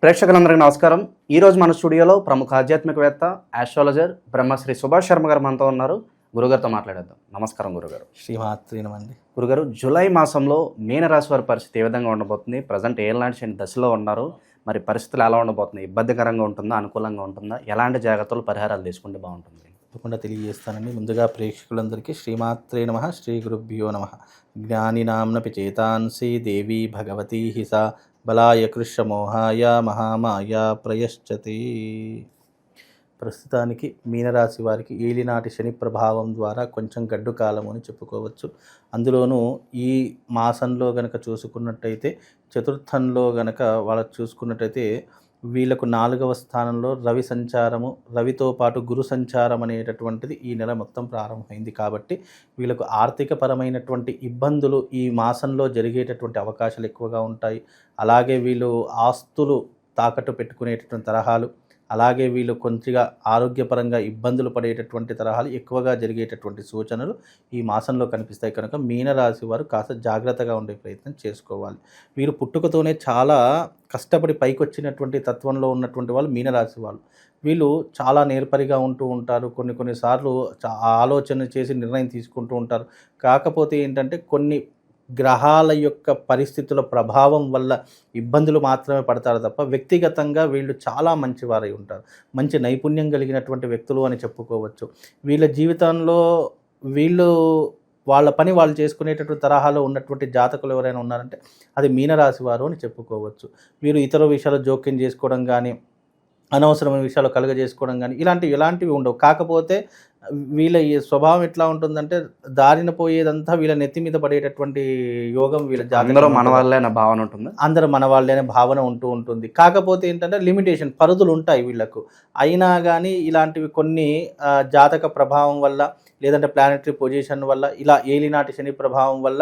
ప్రేక్షకులందరికీ నమస్కారం. ఈరోజు మన స్టూడియోలో ప్రముఖ ఆధ్యాత్మికవేత్త, ఆస్ట్రాలజర్ బ్రహ్మశ్రీ సుభాష్ శర్మ గారు మనతో ఉన్నారు. గురుగారితో మాట్లాడేద్దాం. నమస్కారం గురుగారు. శ్రీమాత్రీనమండి. గురుగారు, జూలై మాసంలో మీనరాశి వారి పరిస్థితి ఏ విధంగా ఉండబోతుంది? ప్రజెంట్ ఏళ్ళనాటి శని దశలో ఉన్నారు. మరి పరిస్థితులు ఎలా ఉండబోతున్నాయి? ఇబ్బందికరంగా ఉంటుందా, అనుకూలంగా ఉంటుందా? ఎలాంటి జాగ్రత్తలు, పరిహారాలు తీసుకుంటే బాగుంటుంది? తప్పకుండా తెలియజేస్తానండి. ముందుగా ప్రేక్షకులందరికీ శ్రీమాత్రే నమః, శ్రీ గురుభ్యో నమః. జ్ఞానినాంనపి చేతాంసి దేవీ భగవతీ హిసా బలాయ కృష్ణమోహాయ మహామాయ ప్రయశ్చతి. ప్రస్తుతానికి మీనరాశి వారికి ఏలినాటి శని ప్రభావం ద్వారా కొంచెం గడ్డు కాలం అని చెప్పుకోవచ్చు. అందులోనూ ఈ మాసంలో గనక చూసుకున్నట్టయితే, చతుర్థంలో గనక వాళ్ళకు చూసుకున్నట్టయితే వీళ్ళకు 4వ స్థానంలో రవి సంచారము, రవితో పాటు గురు సంచారం అనేటటువంటిది ఈ నెల మొత్తం ప్రారంభమైంది. కాబట్టి వీళ్ళకు ఆర్థికపరమైనటువంటి ఇబ్బందులు ఈ మాసంలో జరిగేటటువంటి అవకాశాలు ఎక్కువగా ఉంటాయి. అలాగే వీళ్ళు ఆస్తులు తాకట్టు పెట్టుకునేటటువంటి తరహాలు, అలాగే వీళ్ళు కొంచెంగా ఆరోగ్యపరంగా ఇబ్బందులు పడేటటువంటి తరహాలు ఎక్కువగా జరిగేటటువంటి సూచనలు ఈ మాసంలో కనిపిస్తాయి. కనుక మీనరాశి వారు కాస్త జాగ్రత్తగా ఉండే ప్రయత్నం చేసుకోవాలి. వీరు పుట్టుకతోనే చాలా కష్టపడి పైకొచ్చినటువంటి తత్వంలో ఉన్నటువంటి వాళ్ళు మీనరాశి వాళ్ళు. వీళ్ళు చాలా నేర్పరిగా ఉంటూ ఉంటారు. కొన్నిసార్లు ఆలోచన చేసి నిర్ణయం తీసుకుంటూ ఉంటారు. కాకపోతే ఏంటంటే కొన్ని గ్రహాల యొక్క పరిస్థితుల ప్రభావం వల్ల ఇబ్బందులు మాత్రమే పడతారు తప్ప వ్యక్తిగతంగా వీళ్ళు చాలా మంచివారై ఉంటారు. మంచి నైపుణ్యం కలిగినటువంటి వ్యక్తులు అని చెప్పుకోవచ్చు. వీళ్ళ జీవితంలో వీళ్ళు వాళ్ళ పని వాళ్ళు చేసుకునేటటువంటి తరహాలో ఉన్నటువంటి జాతకులు ఎవరైనా ఉన్నారంటే అది మీనరాశి వారు అని చెప్పుకోవచ్చు. వీరు ఇతర విషయాలు జోక్యం చేసుకోవడం కానీ, అనవసరమైన విషయాలు కలుగజేసుకోవడం కానీ ఎలాంటివి ఉండవు. కాకపోతే వీళ్ళ ఈ స్వభావం ఎట్లా ఉంటుందంటే, దారిన పోయేదంతా వీళ్ళ నెత్తి మీద పడేటటువంటి యోగం వీళ్ళ అందరూ మన వాళ్ళే అనే భావన ఉంటుంది. అందరూ మన వాళ్ళే అనే భావన ఉంటూ ఉంటుంది. కాకపోతే ఏంటంటే లిమిటేషన్, పరిధులు ఉంటాయి వీళ్ళకు. అయినా కానీ ఇలాంటివి కొన్ని జాతక ప్రభావం వల్ల, లేదంటే ప్లానెటరీ పొజిషన్ వల్ల, ఇలా ఏలినాటి శని ప్రభావం వల్ల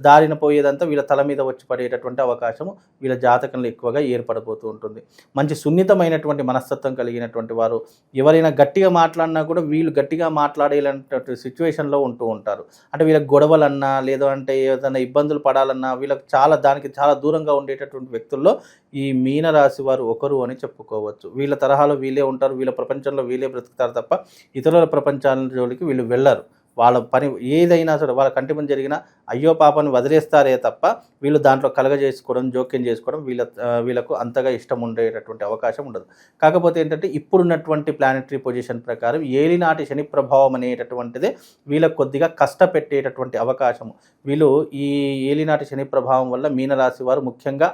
దారిన పోయేదంతా వీళ్ళ తల మీద వచ్చి పడేటటువంటి అవకాశము వీళ్ళ జాతకంలో ఎక్కువగా ఏర్పడిపోతూ ఉంటుంది. మంచి సున్నితమైనటువంటి మనస్తత్వం కలిగినటువంటి వారు. ఎవరైనా గట్టిగా మాట్లాడినా కూడా వీళ్ళు గట్టిగా మాట్లాడేలాంటి సిచ్యువేషన్లో ఉంటూ ఉంటారు. అంటే వీళ్ళకి గొడవలన్నా, లేదంటే ఏదైనా ఇబ్బందులు పడాలన్నా వీళ్ళకి దానికి చాలా దూరంగా ఉండేటటువంటి వ్యక్తుల్లో ఈ మీనరాశి వారు ఒకరు అని చెప్పుకోవచ్చు. వీళ్ళ తరహాలో వీళ్ళే ఉంటారు. వీళ్ళ ప్రపంచంలో వీళ్ళే బ్రతుకుతారు తప్ప ఇతరుల ప్రపంచాల జోలికి వీళ్ళు వెళ్ళరు. వాళ్ళ పని ఏదైనా సరే, వాళ్ళ కంటి పని జరిగినా అయ్యో పాపని వదిలేస్తారే తప్ప వీళ్ళు దాంట్లో కలగజేసుకోవడం, జోక్యం చేసుకోవడం వీళ్ళకు అంతగా ఇష్టం ఉండేటటువంటి అవకాశం ఉండదు. కాకపోతే ఏంటంటే ఇప్పుడున్నటువంటి ప్లానెటరీ పొజిషన్ ప్రకారం ఏలినాటి శని ప్రభావం అనేటటువంటిదే వీళ్ళకు కొద్దిగా కష్టపెట్టేటటువంటి అవకాశము. వీళ్ళు ఈ ఏలినాటి శని ప్రభావం వల్ల మీనరాశి వారు ముఖ్యంగా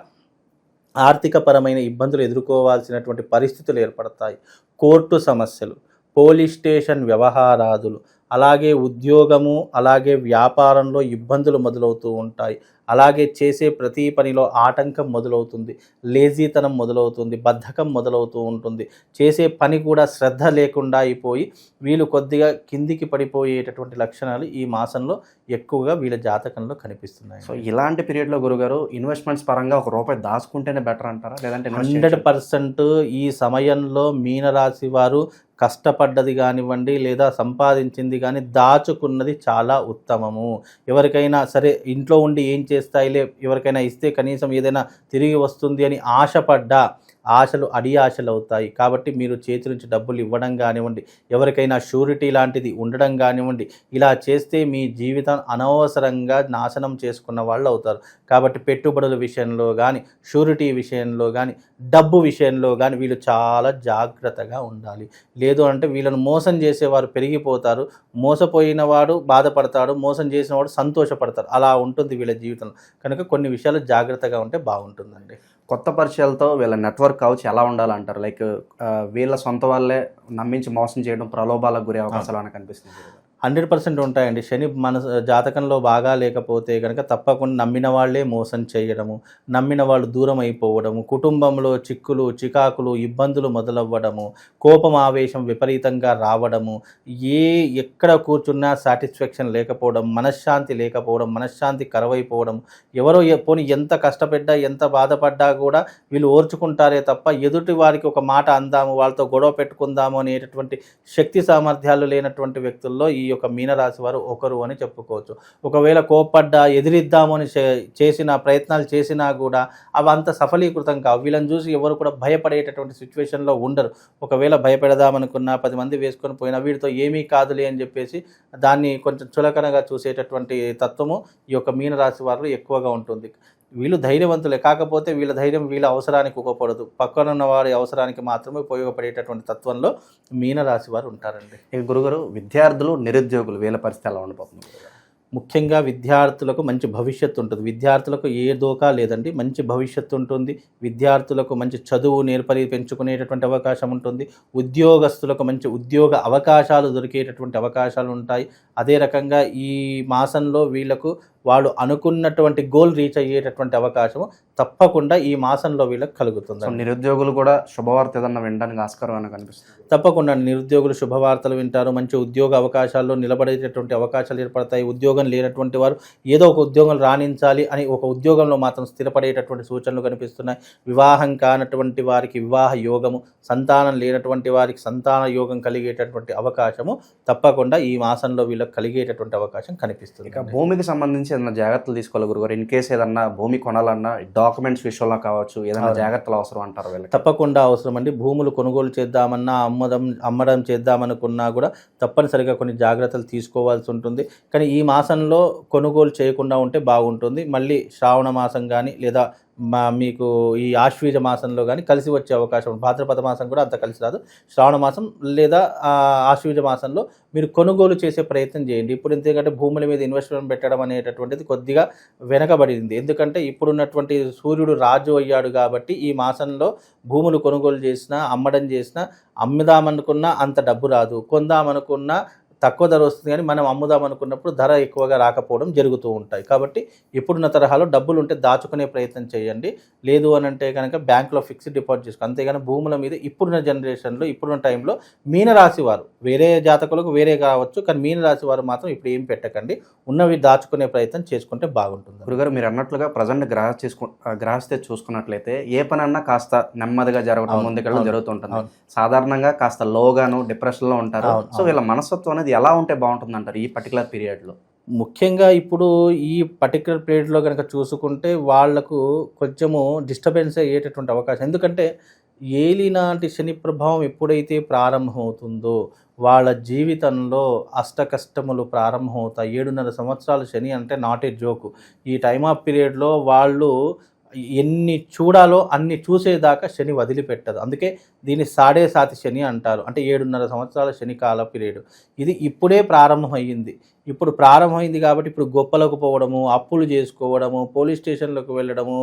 ఆర్థికపరమైన ఇబ్బందులు ఎదుర్కోవాల్సినటువంటి పరిస్థితులు ఏర్పడతాయి. కోర్టు సమస్యలు, పోలీస్ స్టేషన్ వ్యవహారాదులు, అలాగే ఉద్యోగము, అలాగే వ్యాపారంలో ఇబ్బందులు మొదలవుతూ ఉంటాయి. అలాగే చేసే ప్రతి పనిలో ఆటంకం మొదలవుతుంది, లేజీతనం మొదలవుతుంది, బద్ధకం మొదలవుతూ ఉంటుంది. చేసే పని కూడా శ్రద్ధ లేకుండా అయిపోయి వీళ్ళు కొద్దిగా కిందికి పడిపోయేటటువంటి లక్షణాలు ఈ మాసంలో ఎక్కువగా వీళ్ళ జాతకంలో కనిపిస్తున్నాయి. సో ఇలాంటి పీరియడ్లో గురుగారు ఇన్వెస్ట్మెంట్స్ పరంగా ₹1 దాచుకుంటేనే బెటర్ అంటారా, లేదంటే 100% ఈ సమయంలో మీనరాశి వారు కష్టపడ్డది కానివ్వండి, లేదా సంపాదించింది కానీ దాచుకున్నది చాలా ఉత్తమము. ఎవరికైనా సరే ఇంట్లో ఉండి ఏం చేస్తాయిలే, ఎవరికైనా ఇస్తే కనీసం ఏదైనా తిరిగి వస్తుంది అని ఆశపడ్డా ఆశలు అడియాశలు అవుతాయి. కాబట్టి మీరు చేతి నుంచి డబ్బులు ఇవ్వడం కానివ్వండి, ఎవరికైనా షూరిటీ లాంటిది ఉండడం కానివ్వండి, ఇలా చేస్తే మీ జీవితం అనవసరంగా నాశనం చేసుకున్న వాళ్ళు అవుతారు. కాబట్టి పెట్టుబడుల విషయంలో కానీ, షూరిటీ విషయంలో కానీ, డబ్బు విషయంలో కానీ వీళ్ళు చాలా జాగ్రత్తగా ఉండాలి. లేదు అంటే వీళ్ళను మోసం చేసేవారు పెరిగిపోతారు. మోసపోయిన వాడు బాధపడతాడు, మోసం చేసిన వాడు సంతోషపడతారు. అలా ఉంటుంది వీళ్ళ జీవితంలో. కనుక కొన్ని విషయాలు జాగ్రత్తగా ఉంటే బాగుంటుందండి. కొత్త పరిచయాలతో వీళ్ళ నెట్వర్క్ కావచ్చు ఎలా ఉండాలంటారు? లైక్ వీళ్ళ సొంత వాళ్ళే నమ్మించి మోసం చేయడం, ప్రలోభాలకు గురే అవకాశాలు అని కనిపిస్తుంది. 100% ఉంటాయండి. శని మన జాతకంలో బాగా లేకపోతే కనుక తప్పకుండా నమ్మిన వాళ్ళే మోసం చేయడము, నమ్మిన వాళ్ళు దూరం అయిపోవడము, కుటుంబంలో చిక్కులు, చికాకులు, ఇబ్బందులు మొదలవ్వడము, కోపం ఆవేశం విపరీతంగా రావడము, ఎక్కడ కూర్చున్నా సాటిస్ఫాక్షన్ లేకపోవడం, మనశ్శాంతి లేకపోవడం, మనశ్శాంతి కరువైపోవడం, ఎవరో పోనీ ఎంత కష్టపడ్డా ఎంత బాధపడ్డా కూడా వీళ్ళు ఓర్చుకుంటారే తప్ప ఎదుటి వారికి ఒక మాట అందాము, వాళ్ళతో గొడవ పెట్టుకుందాము అనేటటువంటి శక్తి సామర్థ్యాలు లేనటువంటి వ్యక్తుల్లో ఈ యొక్క మీనరాశి వారు ఒకరు అని చెప్పుకోవచ్చు. ఒకవేళ కోప్పడ్డా, ఎదిరిద్దామని చేసిన ప్రయత్నాలు చేసినా కూడా అవంత సఫలీకృతం కావు. వీళ్ళని చూసి ఎవరు కూడా భయపడేటటువంటి సిచ్యువేషన్లో ఉండరు. ఒకవేళ భయపెడదామనుకున్నా 10 మంది వేసుకొని పోయినా వీడితో ఏమీ కాదులే అని చెప్పేసి దాన్ని కొంచెం చులకనగా చూసేటటువంటి తత్వము ఈ యొక్క మీనరాశి వారిలో ఎక్కువగా ఉంటుంది. వీళ్ళు ధైర్యవంతులే, కాకపోతే వీళ్ళ ధైర్యం వీళ్ళ అవసరానికి ఉపయోగపడదు, పక్కనున్న వారి అవసరానికి మాత్రమే ఉపయోగపడేటటువంటి తత్వంలో మీనరాశి వారు ఉంటారండి. ఇక గురుగారు, విద్యార్థులు నిరుద్యోగులు వీళ్ళ పరిస్థితి ఎలా ఉండబోతుంది? ముఖ్యంగా విద్యార్థులకు మంచి భవిష్యత్తు ఉంటుంది. విద్యార్థులకు ఏ దోకా లేదండి, మంచి భవిష్యత్తు ఉంటుంది. విద్యార్థులకు మంచి చదువు పెంచుకునేటటువంటి అవకాశం ఉంటుంది. ఉద్యోగస్తులకు మంచి ఉద్యోగ అవకాశాలు దొరికేటటువంటి అవకాశాలు ఉంటాయి. అదే రకంగా ఈ మాసంలో వీళ్ళకు వాళ్ళు అనుకున్నటువంటి గోల్ రీచ్ అయ్యేటటువంటి అవకాశము తప్పకుండా ఈ మాసంలో వీళ్ళకి కలుగుతుంది. నిరుద్యోగులు కూడా శుభవార్త ఏదన్నా వినడానికి ఆస్కారం అని కనిపిస్తుంది. తప్పకుండా నిరుద్యోగులు శుభవార్తలు వింటారు. మంచి ఉద్యోగ అవకాశాల్లో నిలబడేటటువంటి అవకాశాలు ఏర్పడతాయి. ఉద్యోగం లేనటువంటి వారు ఏదో ఒక ఉద్యోగం రాణించాలి అని ఒక ఉద్యోగంలో మాత్రం స్థిరపడేటటువంటి సూచనలు కనిపిస్తున్నాయి. వివాహం కానటువంటి వారికి వివాహ యోగము, సంతానం లేనటువంటి వారికి సంతాన యోగం కలిగేటటువంటి అవకాశము తప్పకుండా ఈ మాసంలో వీళ్ళకి కలిగేటటువంటి అవకాశం కనిపిస్తుంది. ఇక భూమికి సంబంధించి ఏదైనా జాగ్రత్తలు తీసుకోవాలి గురుగారు? ఇన్ కేసు ఏదన్నా భూమి కొనాలన్నా డాక్యుమెంట్స్ విషయంలో కావచ్చు, ఏదైనా జాగ్రత్తలు అవసరం అంటారు వీళ్ళకి? తప్పకుండా అవసరం అండి. భూములు కొనుగోలు చేద్దామన్నా, అమ్మడం చేద్దామనుకున్నా కూడా తప్పనిసరిగా కొన్ని జాగ్రత్తలు తీసుకోవాల్సి ఉంటుంది. కానీ ఈ మాసంలో కొనుగోలు చేయకుండా ఉంటే బాగుంటుంది. మళ్ళీ శ్రావణ మాసం కానీ లేదా మీకు ఈ ఆశ్వీజ మాసంలో కానీ కలిసి వచ్చే అవకాశం, భాద్రపద మాసం కూడా అంత కలిసి రాదు. శ్రావణ మాసం లేదా ఆశ్వీజ మాసంలో మీరు కొనుగోలు చేసే ప్రయత్నం చేయండి. ఇప్పుడు ఎందుకంటే భూముల మీద ఇన్వెస్ట్మెంట్ పెట్టడం అనేటటువంటిది కొద్దిగా వెనకబడింది. ఎందుకంటే ఇప్పుడున్నటువంటి సూర్యుడు రాజు అయ్యాడు కాబట్టి ఈ మాసంలో భూములు కొనుగోలు చేసినా, అమ్మడం చేసినా, అమ్ముదామనుకున్నా అంత డబ్బు రాదు, కొందామనుకున్నా తక్కువ ధర వస్తుంది. కానీ మనం అమ్ముదాం అనుకున్నప్పుడు ధర ఎక్కువగా రాకపోవడం జరుగుతూ ఉంటాయి. కాబట్టి ఇప్పుడున్న తరహాలో డబ్బులు ఉంటే దాచుకునే ప్రయత్నం చేయండి. లేదు అని అంటే కనుక బ్యాంకులో ఫిక్స్డ్ డిపాజిట్ చేసుకోండి. అంతేగాని భూముల మీద ఇప్పుడున్న జనరేషన్లో, ఇప్పుడున్న టైంలో మీనరాశి వారు, వేరే జాతకులకు వేరే కావచ్చు, కానీ మీనరాశి వారు మాత్రం ఇప్పుడు ఏం పెట్టకండి. ఉన్నవి దాచుకునే ప్రయత్నం చేసుకుంటే బాగుంటుంది. గురుగారు, మీరు అన్నట్లుగా ప్రజెంట్ గ్రహస్థితి చూసుకున్నట్లయితే ఏ పనన్నా కాస్త నెమ్మదిగా జరగడం, ముందుకెళ్ళడం జరుగుతుంటుంది. సాధారణంగా కాస్త లోగాను, డిప్రెషన్లో ఉంటారు. సో వీళ్ళ మనస్తత్వం అనేది ఎలా ఉంటే బాగుంటుంది అంటారు ఈ పర్టికులర్ పీరియడ్లో? ముఖ్యంగా ఇప్పుడు ఈ పర్టికులర్ పీరియడ్లో కనుక చూసుకుంటే వాళ్లకు కొంచెము డిస్టర్బెన్స్ అయ్యేటటువంటి అవకాశం. ఎందుకంటే ఏలినాటి శని ప్రభావం ఎప్పుడైతే ప్రారంభమవుతుందో వాళ్ళ జీవితంలో అష్ట కష్టములు ప్రారంభమవుతాయి. 7.5 సంవత్సరాలు శని అంటే నాట్ ఏ జోకు. ఈ టైమ్ ఆఫ్ పీరియడ్లో వాళ్ళు ఎన్ని చూడాలో అన్ని చూసేదాకా శని వదిలిపెట్టదు. అందుకే దీన్ని సాడే సాతి శని అంటారు. అంటే 7.5 సంవత్సరాల శని కాల పీరియడ్ ఇది ఇప్పుడే ప్రారంభమైంది. ఇప్పుడు ప్రారంభమైంది కాబట్టి ఇప్పుడు గొప్పలకు పోవడము, అప్పులు చేసుకోవడము, పోలీస్ స్టేషన్లకు వెళ్ళడము,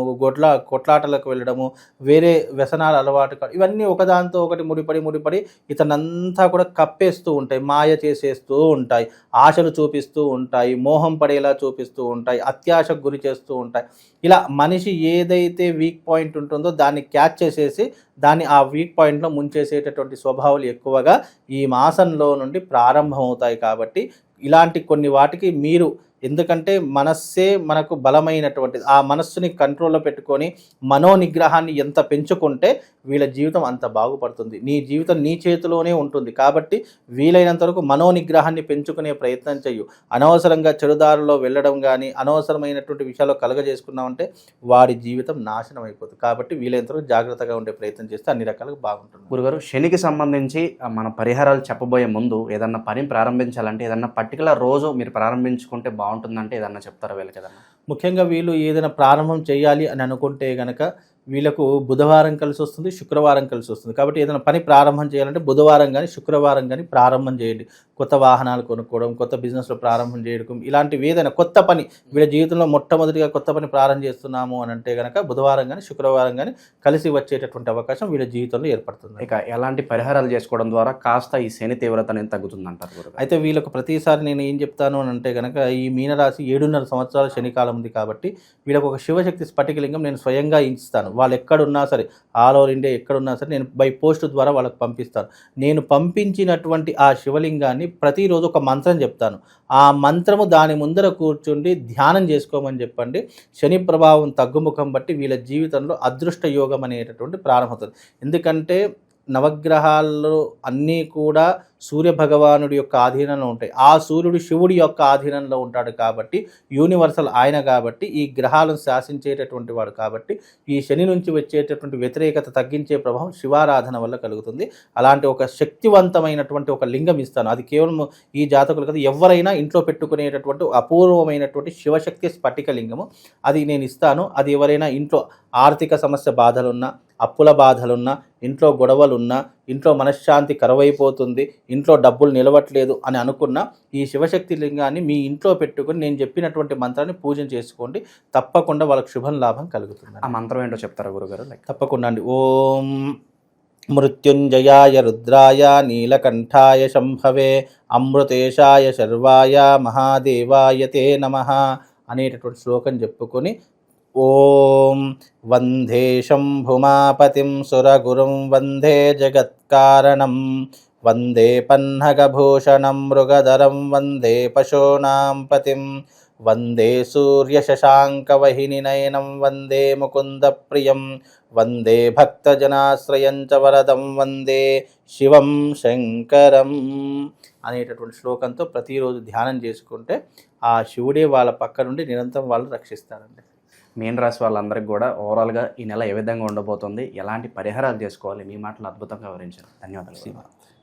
కొట్లాటలకు వెళ్ళడము, వేరే వ్యసనాల అలవాటు, ఇవన్నీ ఒకదాంతో ఒకటి ముడిపడి ఇతనంతా కూడా కప్పేస్తూ ఉంటాయి, మాయ చేసేస్తూ ఉంటాయి, ఆశలు చూపిస్తూ ఉంటాయి, మోహం పడేలా చూపిస్తూ ఉంటాయి, అత్యాశకు గురి చేస్తూ ఉంటాయి. ఇలా మనిషి ఏదైతే వీక్ పాయింట్ ఉంటుందో దాన్ని క్యాచ్ చేసేసి దాన్ని ఆ వీక్ పాయింట్లో ముంచేసేటటువంటి స్వభావాలు ఎక్కువగా ఈ మాసంలో నుండి ప్రారంభమవుతాయి. కాబట్టి ఇలాంటి కొన్ని వాటికి మీరు, ఎందుకంటే మనస్సే మనకు బలమైనటువంటిది, ఆ మనస్సుని కంట్రోల్లో పెట్టుకొని మనోనిగ్రహాన్ని ఎంత పెంచుకుంటే వీళ్ళ జీవితం అంత బాగుపడుతుంది. నీ జీవితం నీ చేతిలోనే ఉంటుంది. కాబట్టి వీలైనంత వరకు మనోనిగ్రహాన్ని పెంచుకునే ప్రయత్నం చెయ్యు. అనవసరంగా చెడుదారులో వెళ్ళడం కానీ, అనవసరమైనటువంటి విషయాల్లో కలగజేసుకున్నామంటే వాడి జీవితం నాశనం అయిపోతుంది. కాబట్టి వీలైనంత వరకు జాగ్రత్తగా ఉండే ప్రయత్నం చేస్తే అన్ని రకాలుగా బాగుంటుంది. గురుగారు, శనికి సంబంధించి మన పరిహారాలు చెప్పబోయే ముందు ఏదన్నా పని ప్రారంభించాలంటే ఏదన్నా పర్టికులర్ రోజు మీరు ప్రారంభించుకుంటే బాగుంటుందంటే ఏదన్నా చెప్తారా వీళ్ళకి? ఏదన్నా ముఖ్యంగా వీళ్ళు ఏదైనా ప్రారంభం చేయాలి అని అనుకుంటే కనుక వీళ్ళకు బుధవారం కలిసి వస్తుంది, శుక్రవారం కలిసి వస్తుంది. కాబట్టి ఏదైనా పని ప్రారంభం చేయాలంటే బుధవారం కానీ శుక్రవారం కానీ ప్రారంభం చేయండి. కొత్త వాహనాలు కొనుక్కోవడం, కొత్త బిజినెస్లో ప్రారంభం చేయడం, ఇలాంటివి ఏదైనా కొత్త పని వీళ్ళ జీవితంలో మొట్టమొదటిగా కొత్త పని ప్రారంభం చేస్తున్నాము అని అంటే కనుక బుధవారం కానీ శుక్రవారం కానీ కలిసి వచ్చేటటువంటి అవకాశం వీళ్ళ జీవితంలో ఏర్పడుతుంది. ఇక ఎలాంటి పరిహారాలు చేసుకోవడం ద్వారా కాస్త ఈ శని తీవ్రత అనేది తగ్గుతుంది అంటారు? అయితే వీళ్ళకు ప్రతిసారి నేను ఏం చెప్తాను అని అంటే కనుక ఈ మీనరాశి 7.5 సంవత్సరాల శనికాలం ఉంది కాబట్టి వీళ్ళకు ఒక శివశక్తి స్ఫటికలింగం నేను స్వయంగా ఇస్తాను. వాళ్ళు ఎక్కడున్నా సరే, ఆల్ ఓవర్ ఇండియా ఎక్కడున్నా సరే నేను బై పోస్ట్ ద్వారా వాళ్ళకి పంపిస్తాను. నేను పంపించినటువంటి ఆ శివలింగాన్ని ప్రతిరోజు ఒక మంత్రం చెప్తాను. ఆ మంత్రము దాని ముందర కూర్చుండి ధ్యానం చేసుకోమని చెప్పండి. శని ప్రభావం తగ్గుముఖం బట్టి వీళ్ళ జీవితంలో అదృష్ట యోగం అనేటటువంటి ప్రారంభమవుతుంది. ఎందుకంటే నవగ్రహాలు అన్నీ కూడా సూర్య భగవానుడి యొక్క ఆధీనంలో ఉంటాయి. ఆ సూర్యుడు శివుడి యొక్క ఆధీనంలో ఉంటాడు కాబట్టి యూనివర్సల్ ఆయన కాబట్టి ఈ గ్రహాలను శాసించేటటువంటి వాడు కాబట్టి ఈ శని నుంచి వచ్చేటటువంటి వ్యతిరేకత తగ్గించే ప్రభావం శివారాధన వల్ల కలుగుతుంది. అలాంటి ఒక శక్తివంతమైనటువంటి ఒక లింగం ఇస్తాను. అది కేవలం ఈ జాతకులు కదా, ఎవరైనా ఇంట్లో పెట్టుకునేటటువంటి అపూర్వమైనటువంటి శివశక్తి స్ఫటిక లింగము అది నేను ఇస్తాను. అది ఎవరైనా ఇంట్లో ఆర్థిక సమస్య బాధలున్నా, అప్పుల బాధలున్నా, ఇంట్లో గొడవలున్నా, ఇంట్లో మనశ్శాంతి కరువైపోతుంది, ఇంట్లో డబ్బులు నిలవట్లేదు అని అనుకున్న ఈ శివశక్తి లింగాన్ని మీ ఇంట్లో పెట్టుకుని నేను చెప్పినటువంటి మంత్రాన్ని పూజన చేసుకోండి. తప్పకుండా వాళ్ళకి శుభం లాభం కలుగుతుంది. ఆ మంత్రం ఏంటో చెప్తారా గురుగారు? తప్పకుండా అండి. ఓం మృత్యుంజయాయ రుద్రాయ నీలకంఠాయ శంభవే అమృతేశాయ శర్వాయ మహాదేవాయ తే నమః అనేటటువంటి శ్లోకం చెప్పుకొని ఓం వందే శంభుమాపతిం సురగురుం వందే జగత్కారణం వందే పన్నగభూషణం మృగధరం వందే పశూనాం పతిం వందే సూర్యశశాంకవహినినయనం వందే ముకుందప్రియం వందే భక్తజనాశ్రయం చ వరదం వందే శివం శంకరం అనేటటువంటి శ్లోకంతో ప్రతిరోజు ధ్యానం చేసుకుంటే ఆ శివుడే వాళ్ళ పక్క నుండి నిరంతరం వాళ్ళు రక్షిస్తారండి. మీన రాశి వాళ్ళందరికీ కూడా ఓవరాల్గా ఈ నెల ఏ విధంగా ఉండబోతుంది, ఎలాంటి పరిహారాలు చేసుకోవాలి, మీ మాటలు అద్భుతంగా వివరించారు. ధన్యవాదాలు.